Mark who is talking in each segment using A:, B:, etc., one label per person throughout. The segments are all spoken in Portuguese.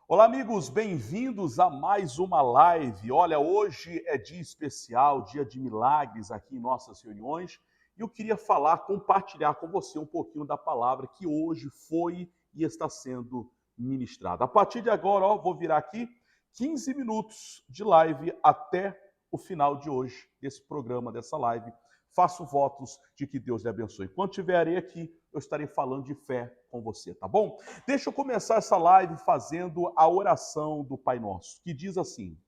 A: Olá, amigos, bem-vindos a mais uma live. Olha, hoje é dia especial, dia de milagres aqui em nossas reuniões. E eu queria compartilhar com você um pouquinho da palavra que hoje foi e está sendo ministrada. A partir de agora, vou virar aqui 15 minutos de live até o final de hoje, desse programa, dessa live. Faço votos de que Deus lhe abençoe. Quando estiverem aqui, eu estarei falando de fé com você, tá bom? Deixa eu começar essa live fazendo a oração do Pai Nosso, que diz assim: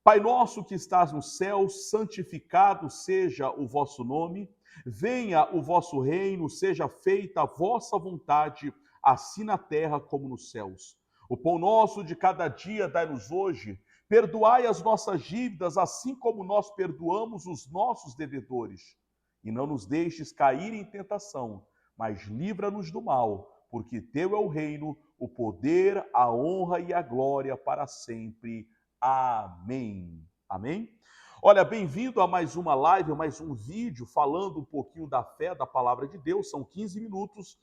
A: Pai nosso que estás no céu, santificado seja o vosso nome, venha o vosso reino, seja feita a vossa vontade, assim na terra como nos céus. O pão nosso de cada dia dai-nos hoje, perdoai as nossas dívidas, assim como nós perdoamos os nossos devedores. E não nos deixes cair em tentação, mas livra-nos do mal, porque teu é o reino, o poder, a honra e a glória para sempre. Amém. Amém? Olha, bem-vindo a mais uma live, a mais um vídeo falando um pouquinho da fé, da palavra de Deus. São 15 minutos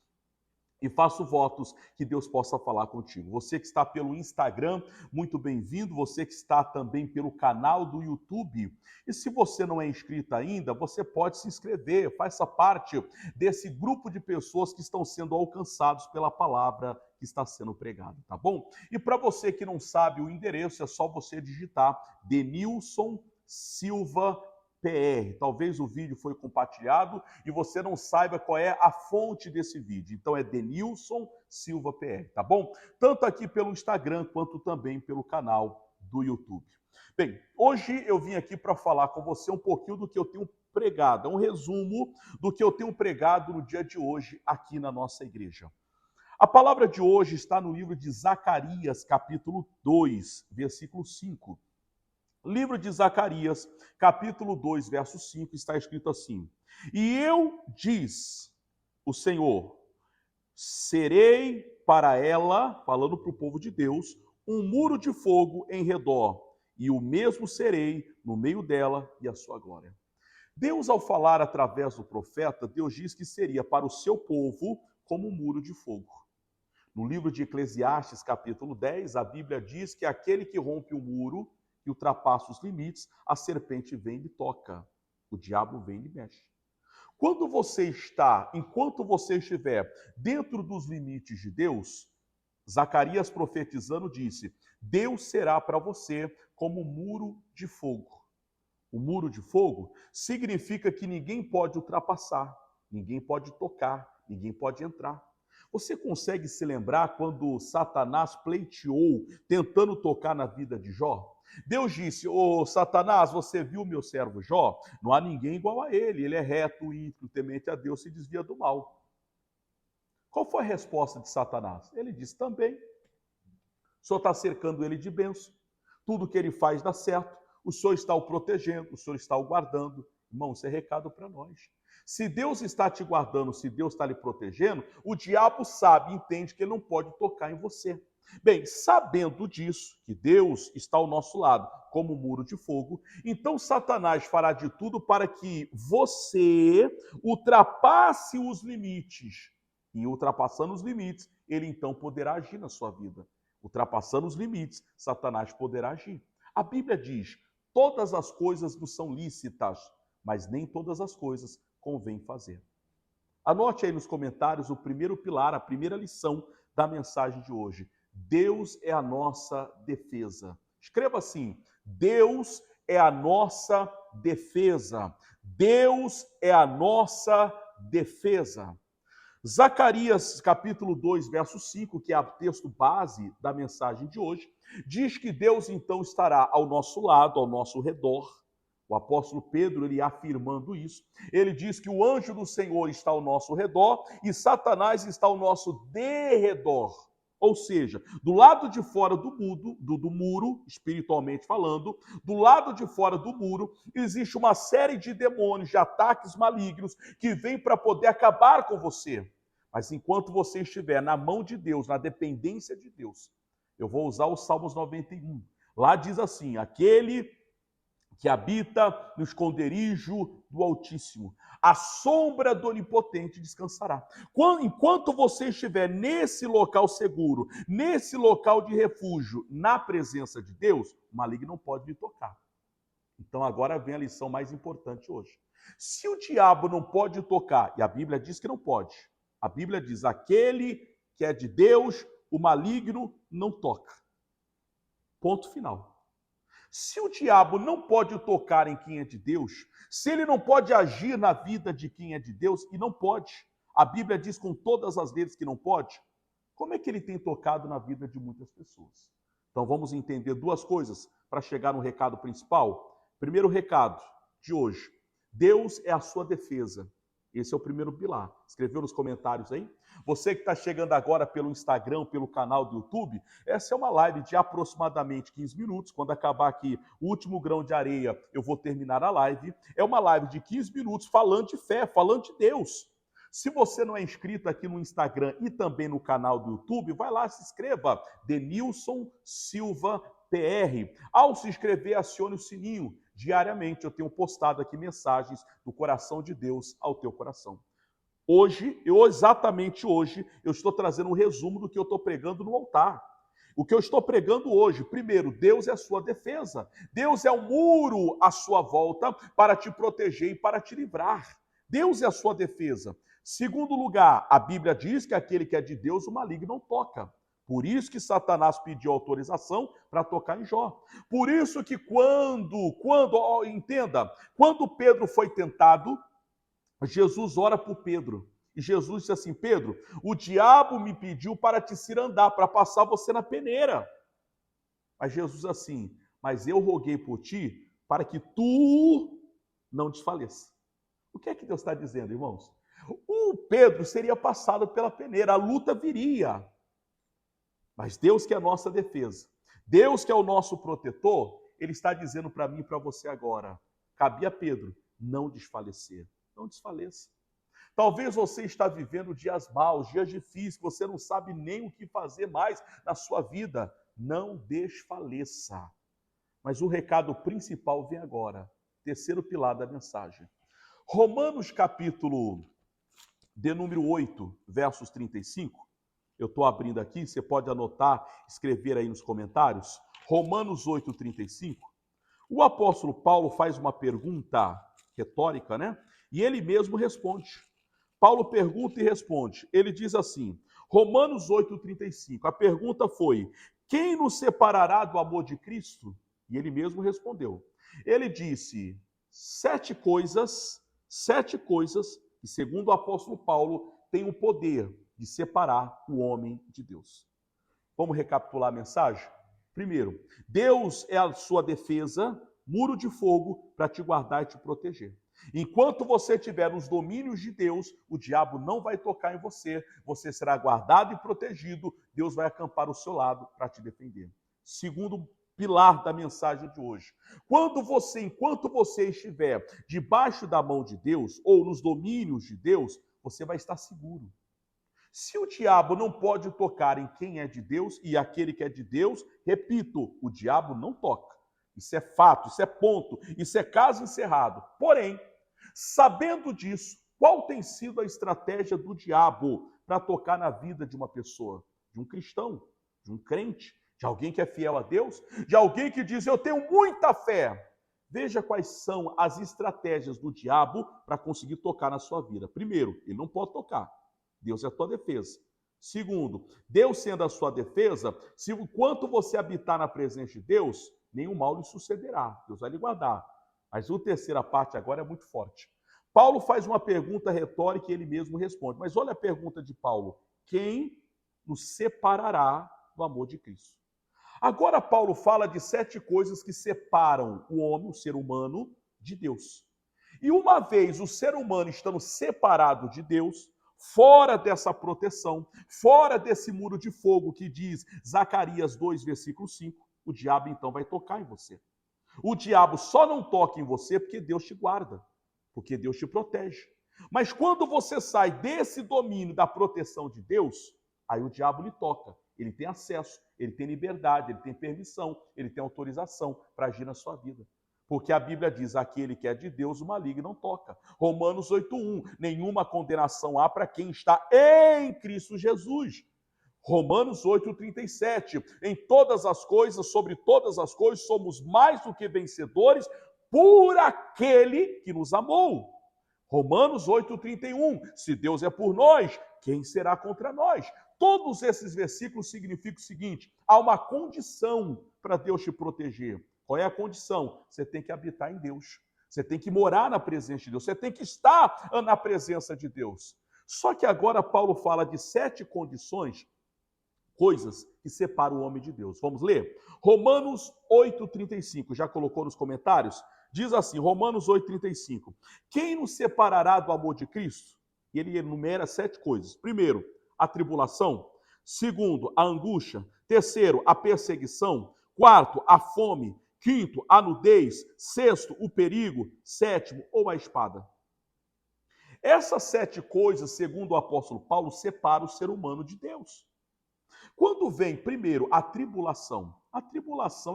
A: e faço votos que Deus possa falar contigo. Você que está pelo Instagram, muito bem-vindo. Você que está também pelo canal do YouTube. E se você não é inscrito ainda, você pode se inscrever, faça parte desse grupo de pessoas que estão sendo alcançados pela palavra que está sendo pregada, tá bom? E para você que não sabe o endereço, é só você digitar Denilson Silva PR. Talvez o vídeo foi compartilhado e você não saiba qual é a fonte desse vídeo. Então é Denilson Silva PR, tá bom? Tanto aqui pelo Instagram quanto também pelo canal do YouTube. Bem, hoje eu vim aqui para falar com você um pouquinho do que eu tenho pregado, um resumo do que eu tenho pregado no dia de hoje aqui na nossa igreja. A palavra de hoje está no livro de Zacarias, capítulo 2, versículo 5. Livro de Zacarias, capítulo 2, verso 5, está escrito assim: E eu, diz o Senhor, serei para ela, falando para o povo de Deus, um muro de fogo em redor, e o mesmo serei no meio dela e a sua glória. Deus, ao falar através do profeta, Deus diz que seria para o seu povo como um muro de fogo. No livro de Eclesiastes, capítulo 10, a Bíblia diz que aquele que rompe o muro e ultrapassa os limites, a serpente vem e lhe toca, o diabo vem e lhe mexe. Enquanto você estiver dentro dos limites de Deus, Zacarias profetizando disse: Deus será para você como um muro de fogo. O muro de fogo significa que ninguém pode ultrapassar, ninguém pode tocar, ninguém pode entrar. Você consegue se lembrar quando Satanás pleiteou, tentando tocar na vida de Jó? Deus disse: Ô Satanás, você viu meu servo Jó? Não há ninguém igual a ele é reto, íntegro, temente a Deus, se desvia do mal. Qual foi a resposta de Satanás? Ele disse também: o Senhor está cercando ele de bênção, tudo que ele faz dá certo, o Senhor está o protegendo, o Senhor está o guardando. Irmão, isso é recado para nós. Se Deus está te guardando, se Deus está lhe protegendo, o diabo sabe, entende que ele não pode tocar em você. Bem, sabendo disso, que Deus está ao nosso lado, como um muro de fogo, então Satanás fará de tudo para que você ultrapasse os limites. E ultrapassando os limites, ele então poderá agir na sua vida. Ultrapassando os limites, Satanás poderá agir. A Bíblia diz: todas as coisas nos são lícitas, mas nem todas as coisas convém fazer. Anote aí nos comentários o primeiro pilar, a primeira lição da mensagem de hoje. Deus é a nossa defesa. Escreva assim: Deus é a nossa defesa. Deus é a nossa defesa. Zacarias, capítulo 2, verso 5, que é o texto base da mensagem de hoje, diz que Deus então estará ao nosso lado, ao nosso redor. O apóstolo Pedro, ele afirmando isso, ele diz que o anjo do Senhor está ao nosso redor e Satanás está ao nosso derredor. Ou seja, do lado de fora do muro, espiritualmente falando, do lado de fora do muro, existe uma série de demônios, de ataques malignos, que vêm para poder acabar com você. Mas enquanto você estiver na mão de Deus, na dependência de Deus, eu vou usar o Salmos 91. Lá diz assim: aquele que habita no esconderijo do Altíssimo. A sombra do Onipotente descansará. Enquanto você estiver nesse local seguro, nesse local de refúgio, na presença de Deus, o maligno não pode lhe tocar. Então agora vem a lição mais importante hoje. Se o diabo não pode tocar, e a Bíblia diz que não pode, a Bíblia diz, aquele que é de Deus, o maligno não toca. Ponto final. Se o diabo não pode tocar em quem é de Deus, se ele não pode agir na vida de quem é de Deus, e não pode, a Bíblia diz com todas as letras que não pode, como é que ele tem tocado na vida de muitas pessoas? Então vamos entender duas coisas para chegar no recado principal. Primeiro recado de hoje, Deus é a sua defesa. Esse é o primeiro pilar. Escreveu nos comentários aí? Você que está chegando agora pelo Instagram, pelo canal do YouTube, essa é uma live de aproximadamente 15 minutos. Quando acabar aqui o último grão de areia, eu vou terminar a live. É uma live de 15 minutos falando de fé, falando de Deus. Se você não é inscrito aqui no Instagram e também no canal do YouTube, vai lá, se inscreva. Denilson Silva PR. Ao se inscrever, acione o sininho. Diariamente eu tenho postado aqui mensagens do coração de Deus ao teu coração. Hoje, exatamente hoje, eu estou trazendo um resumo do que eu estou pregando no altar. O que eu estou pregando hoje, primeiro, Deus é a sua defesa. Deus é o muro à sua volta para te proteger e para te livrar. Deus é a sua defesa. Segundo lugar, a Bíblia diz que aquele que é de Deus, o maligno não toca. Por isso que Satanás pediu autorização para tocar em Jó. Por isso que entenda, quando Pedro foi tentado, Jesus ora por Pedro. E Jesus disse assim, Pedro, o diabo me pediu para te cirandar, para passar você na peneira. Mas Jesus assim, mas eu roguei por ti para que tu não desfaleça. O que é que Deus está dizendo, irmãos? O Pedro seria passado pela peneira, a luta viria. Mas Deus que é a nossa defesa, Deus que é o nosso protetor, Ele está dizendo para mim e para você agora, cabia a Pedro não desfalecer, não desfaleça. Talvez você está vivendo dias maus, dias difíceis, você não sabe nem o que fazer mais na sua vida, não desfaleça. Mas o recado principal vem agora, terceiro pilar da mensagem. Romanos capítulo de número 8, versos 35, eu estou abrindo aqui, você pode anotar, escrever aí nos comentários. Romanos 8, 35. O apóstolo Paulo faz uma pergunta retórica, né? E ele mesmo responde. Paulo pergunta e responde. Ele diz assim, Romanos 8, 35. A pergunta foi, quem nos separará do amor de Cristo? E ele mesmo respondeu. Ele disse, sete coisas, que segundo o apóstolo Paulo, têm o poder de separar o homem de Deus. Vamos recapitular a mensagem? Primeiro, Deus é a sua defesa, muro de fogo para te guardar e te proteger. Enquanto você estiver nos domínios de Deus, o diabo não vai tocar em você, você será guardado e protegido, Deus vai acampar ao seu lado para te defender. Segundo pilar da mensagem de hoje. Enquanto você estiver debaixo da mão de Deus ou nos domínios de Deus, você vai estar seguro. Se o diabo não pode tocar em quem é de Deus e aquele que é de Deus, repito, o diabo não toca. Isso é fato, isso é ponto, isso é caso encerrado. Porém, sabendo disso, qual tem sido a estratégia do diabo para tocar na vida de uma pessoa? De um cristão, de um crente, de alguém que é fiel a Deus, de alguém que diz, eu tenho muita fé. Veja quais são as estratégias do diabo para conseguir tocar na sua vida. Primeiro, ele não pode tocar. Deus é a tua defesa. Segundo, Deus sendo a sua defesa, se enquanto você habitar na presença de Deus, nenhum mal lhe sucederá. Deus vai lhe guardar. Mas a terceira parte agora é muito forte. Paulo faz uma pergunta retórica e ele mesmo responde. Mas olha a pergunta de Paulo. Quem nos separará do amor de Cristo? Agora Paulo fala de 7 coisas que separam o homem, o ser humano, de Deus. E uma vez o ser humano estando separado de Deus, fora dessa proteção, fora desse muro de fogo que diz Zacarias 2, versículo 5, o diabo então vai tocar em você. O diabo só não toca em você porque Deus te guarda, porque Deus te protege. Mas quando você sai desse domínio da proteção de Deus, aí o diabo lhe toca. Ele tem acesso, ele tem liberdade, ele tem permissão, ele tem autorização para agir na sua vida. Porque a Bíblia diz, aquele que é de Deus, o maligno não toca. Romanos 8:1, nenhuma condenação há para quem está em Cristo Jesus. Romanos 8:37, em todas as coisas, sobre todas as coisas, somos mais do que vencedores por aquele que nos amou. Romanos 8:31, se Deus é por nós, quem será contra nós? Todos esses versículos significam o seguinte, há uma condição para Deus te proteger. Qual é a condição? Você tem que habitar em Deus. Você tem que morar na presença de Deus. Você tem que estar na presença de Deus. Só que agora Paulo fala de 7 condições, coisas que separam o homem de Deus. Vamos ler? Romanos 8:35. Já colocou nos comentários? Diz assim, Romanos 8:35. Quem nos separará do amor de Cristo? E ele enumera 7 coisas. Primeiro, a tribulação. Segundo, a angústia. Terceiro, a perseguição. Quarto, a fome. Quinto, a nudez. Sexto, o perigo. Sétimo, ou a espada. Essas 7 coisas, segundo o apóstolo Paulo, separam o ser humano de Deus. Quando vem, primeiro, a tribulação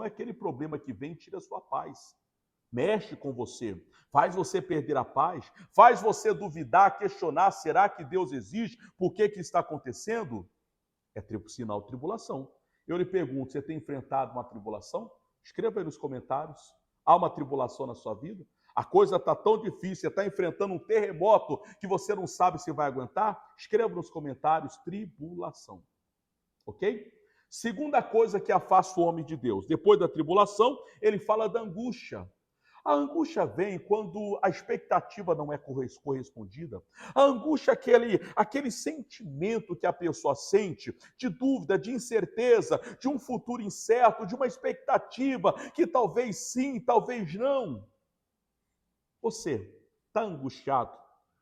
A: é aquele problema que vem e tira a sua paz. Mexe com você, faz você perder a paz, faz você duvidar, questionar, será que Deus existe? Por que está acontecendo? É sinal de tribulação. Eu lhe pergunto, você tem enfrentado uma tribulação? Escreva aí nos comentários. Há uma tribulação na sua vida? A coisa está tão difícil, você está enfrentando um terremoto que você não sabe se vai aguentar? Escreva nos comentários, tribulação. Ok? Segunda coisa que afasta o homem de Deus. Depois da tribulação, ele fala da angústia. A angústia vem quando a expectativa não é correspondida. A angústia é aquele sentimento que a pessoa sente de dúvida, de incerteza, de um futuro incerto, de uma expectativa que talvez sim, talvez não. Você está angustiado?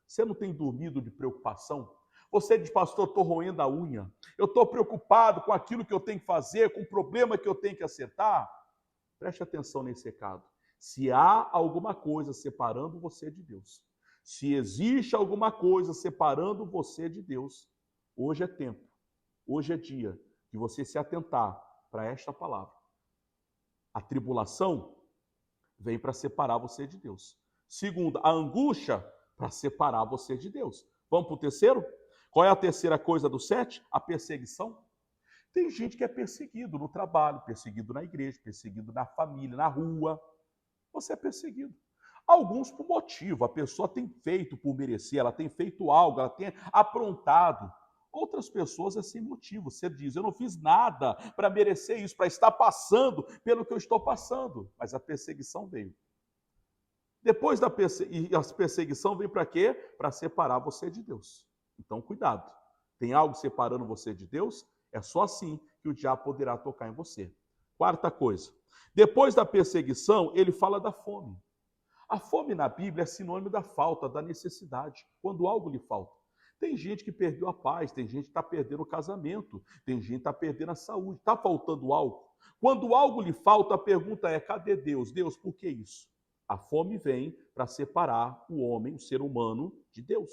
A: Você não tem dormido de preocupação? Você diz, pastor, eu estou roendo a unha. Eu estou preocupado com aquilo que eu tenho que fazer, com o problema que eu tenho que acertar. Preste atenção nesse recado. Se há alguma coisa separando você de Deus, se existe alguma coisa separando você de Deus, hoje é tempo, hoje é dia de você se atentar para esta palavra. A tribulação vem para separar você de Deus. Segundo, a angústia para separar você de Deus. Vamos para o terceiro? Qual é a terceira coisa do 7? A perseguição. Tem gente que é perseguido no trabalho, perseguido na igreja, perseguido na família, na rua. Você é perseguido. Alguns por motivo, a pessoa tem feito por merecer, ela tem feito algo, ela tem aprontado. Outras pessoas é sem motivo. Você diz, eu não fiz nada para merecer isso, para estar passando pelo que eu estou passando. Mas a perseguição veio. Depois da perseguição vem para quê? Para separar você de Deus. Então, cuidado. Tem algo separando você de Deus? É só assim que o diabo poderá tocar em você. Quarta coisa. Depois da perseguição, ele fala da fome. A fome na Bíblia é sinônimo da falta, da necessidade, quando algo lhe falta. Tem gente que perdeu a paz, tem gente que está perdendo o casamento, tem gente que está perdendo a saúde, está faltando algo. Quando algo lhe falta, a pergunta é, cadê Deus? Deus, por que isso? A fome vem para separar o homem, o ser humano, de Deus.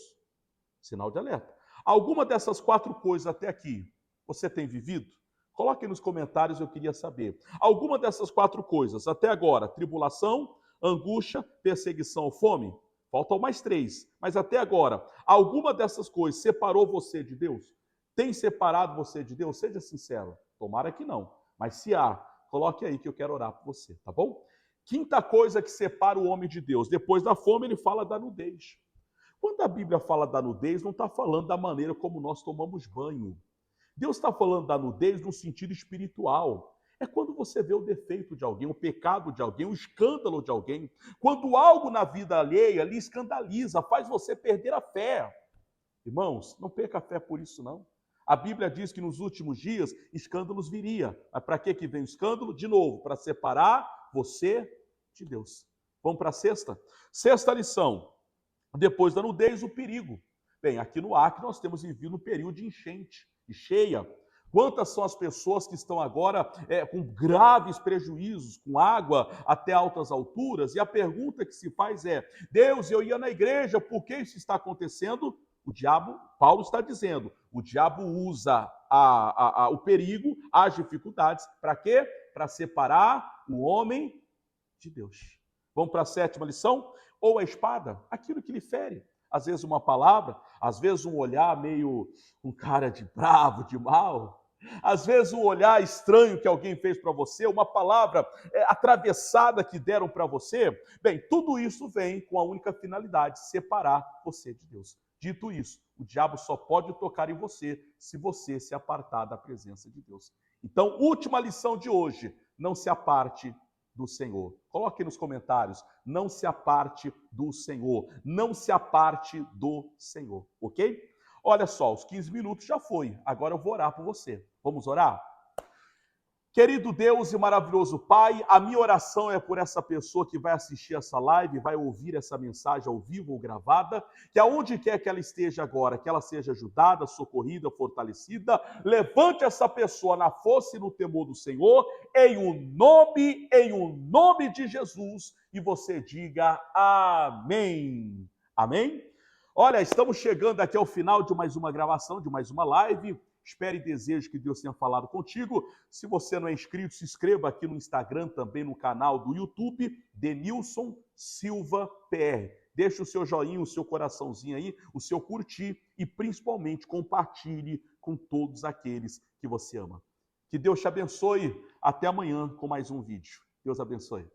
A: Sinal de alerta. Alguma dessas 4 coisas até aqui, você tem vivido? Coloque nos comentários, eu queria saber. Alguma dessas 4 coisas, até agora, tribulação, angústia, perseguição, fome? Faltam mais 3, mas até agora, alguma dessas coisas separou você de Deus? Tem separado você de Deus? Seja sincero, tomara que não. Mas se há, coloque aí que eu quero orar por você, tá bom? Quinta coisa que separa o homem de Deus. Depois da fome, ele fala da nudez. Quando a Bíblia fala da nudez, não está falando da maneira como nós tomamos banho. Deus está falando da nudez no sentido espiritual. É quando você vê o defeito de alguém, o pecado de alguém, o escândalo de alguém. Quando algo na vida alheia lhe escandaliza, faz você perder a fé. Irmãos, não perca a fé por isso não. A Bíblia diz que nos últimos dias escândalos viria. Mas para que vem o escândalo? De novo, para separar você de Deus. Vamos para a sexta? Sexta lição. Depois da nudez, o perigo. Bem, aqui no Acre nós temos vivido um período de enchente e cheia. Quantas são as pessoas que estão agora com graves prejuízos, com água até altas alturas? E a pergunta que se faz é, Deus, eu ia na igreja, por que isso está acontecendo? O diabo, Paulo está dizendo, o diabo usa o perigo, as dificuldades, para quê? Para separar o homem de Deus. Vamos para a sétima lição? Ou a espada, aquilo que lhe fere. Às vezes uma palavra, às vezes um olhar meio um cara de bravo, de mal. Às vezes um olhar estranho que alguém fez para você, uma palavra atravessada que deram para você. Bem, tudo isso vem com a única finalidade, separar você de Deus. Dito isso, o diabo só pode tocar em você se você se apartar da presença de Deus. Então, última lição de hoje, não se aparte do Senhor. Coloque nos comentários, não se aparte do Senhor, não se aparte do Senhor, ok? Olha só, os 15 minutos já foi, agora eu vou orar por você. Vamos orar? Querido Deus e maravilhoso Pai, a minha oração é por essa pessoa que vai assistir essa live, vai ouvir essa mensagem ao vivo ou gravada, que aonde quer que ela esteja agora, que ela seja ajudada, socorrida, fortalecida, levante essa pessoa na força e no temor do Senhor, em um nome de Jesus, e você diga amém. Amém? Olha, estamos chegando aqui ao final de mais uma gravação, de mais uma live. Espere e desejo que Deus tenha falado contigo. Se você não é inscrito, se inscreva aqui no Instagram, também no canal do YouTube, Denilson Silva PR. Deixe o seu joinha, o seu coraçãozinho aí, o seu curtir e principalmente compartilhe com todos aqueles que você ama. Que Deus te abençoe. Até amanhã com mais um vídeo. Deus abençoe.